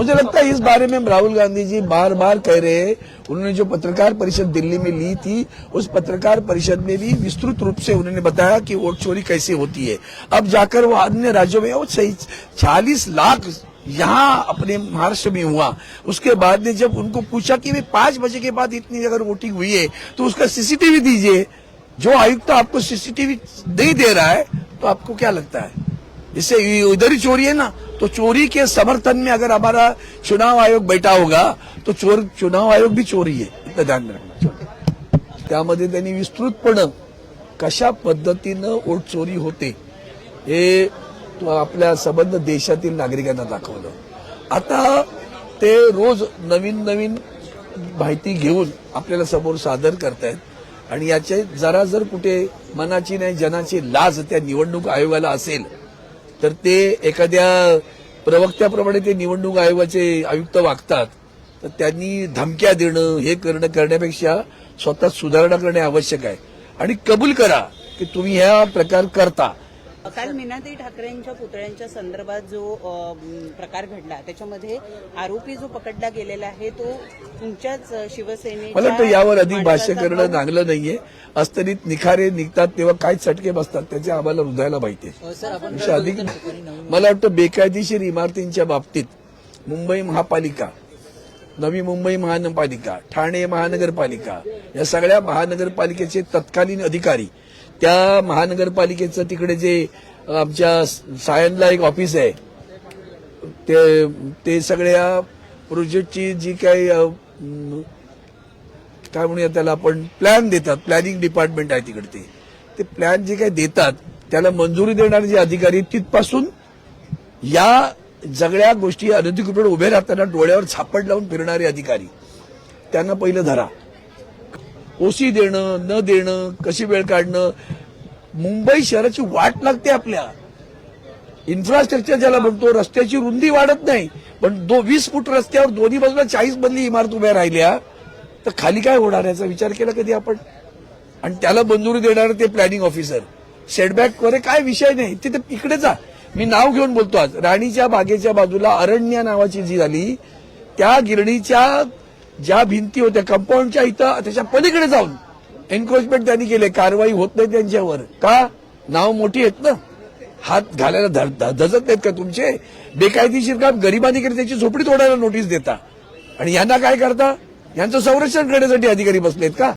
मुझे लगता है इस बारे में राहुल गांधी जी बार बार कह रहे हैं। उन्होंने जो पत्रकार परिषद दिल्ली में ली थी, उस पत्रकार परिषद में भी विस्तृत रूप से उन्होंने बताया कि वोट चोरी कैसे होती है। अब जाकर वो अन्य राज्यों में वो 40 लाख यहाँ अपने महाराष्ट्र में हुआ। उसके बाद में जब उनको पूछा कि 5 बजे के बाद इतनी अगर वोटिंग हुई है तो उसका सीसीटीवी दीजिए। जो आयुक्त आपको सीसीटीवी नहीं दे रहा है तो आपको क्या लगता है इससे इधर ही चोरी है ना। तो चोरी के समर्थन में अगर हमारा चुनाव आयोग बैठा होगा तो चुनाव आयोग भी चोरी है, इतना ध्यान में रखना। त्यामध्ये त्यांनी विस्तृतपणे कशा पद्धतीनं वोट चोरी होते हे तो आपल्या संबंध देशातील नागरिकांना दाखवलं। आता ते रोज नवीन नवीन माहिती घेऊन आपल्याला समोर सादर करतायत आणि याचे जरा जर कुठे मनाची नाही जनाची लाज त्या निवडणूक आयोगाला असेल तर ते एखाद्या प्रवक्त्याप्रमाणे ते निवडणूक आयोगाचे आयुक्त वागतात, तर त्यांनी धमक्या देणं हे करण्यापेक्षा स्वतः सुधारणा करणे आवश्यक आहे आणि कबूल करा की तुम्ही ह्या प्रकार करता। काल मीनाताई ठाकरेंच्या पुतळ्यांच्या संदर्भात जो प्रकार घडला त्याच्यामध्ये आरोपी जो पकडला गेलेला आहे तो तुमच्याच शिवसेनेच्या मला वाटतं यावर अधिक भाष्य करणं चांगलं नाहीये। अस्तरीत निखारे निघतात तेव्हा काय चटके बसतात त्याचे आम्हाला हृदयाला माहिती आहे। अधिक मला वाटतं बेकायदेशीर इमारतींच्या बाबतीत मुंबई महापालिका, नवी मुंबई महानगरपालिका, ठाणे महानगरपालिका या सगळ्या महानगरपालिकेचे तत्कालीन अधिकारी, त्या महानगरपालिकेचं तिकडे जे आमच्या सायनला एक ऑफिस आहे ते सगळ्या प्रोजेक्टची जी काही काय म्हणूया त्याला आपण प्लॅन देतात, प्लॅनिंग डिपार्टमेंट आहे तिकडे, ते प्लॅन जे काही देतात त्याला मंजुरी देणारे जे अधिकारी तिथपासून या सगळ्या गोष्टी अनधिकृतपणे उभे राहताना डोळ्यावर झापड लावून फिरणारे अधिकारी त्यांना पहिलं धरा। ओसी देणं न देणं, कशी वेळ काढणं, मुंबई शहराची वाट लागते आपल्या। इन्फ्रास्ट्रक्चर ज्याला म्हणतो, रस्त्याची रुंदी वाढत नाही पण 20 फूट रस्त्यावर दोन्ही बाजूला 40 मजली इमारत उभ्या राहिल्या तर खाली काय होणार याचा विचार केला कधी आपण? आणि त्याला मंजुरी देणार ते प्लॅनिंग ऑफिसर, सेटबॅक वगैरे काय विषय नाही, तिथे इकडे जा। मी नाव घेऊन बोलतो, आज राणीच्या बागेच्या बाजूला अरण्या नावाची जी झाली त्या गिरणीच्या ज्या भिंती होत्या कंपाऊंडच्या इथं त्याच्या पलीकडे जाऊन एन्क्रोचमेंट त्यांनी केले, कारवाई होत नाही त्यांच्यावर का? नाव मोठी आहेत ना, हात घालायला धजत नाहीत का तुमचे? बेकायदेशीर काम गरिबांनी केले त्याची झोपडी तोडायला नोटीस देता आणि यांना काय करता? यांचं संरक्षण करण्यासाठी अधिकारी बसलेत का?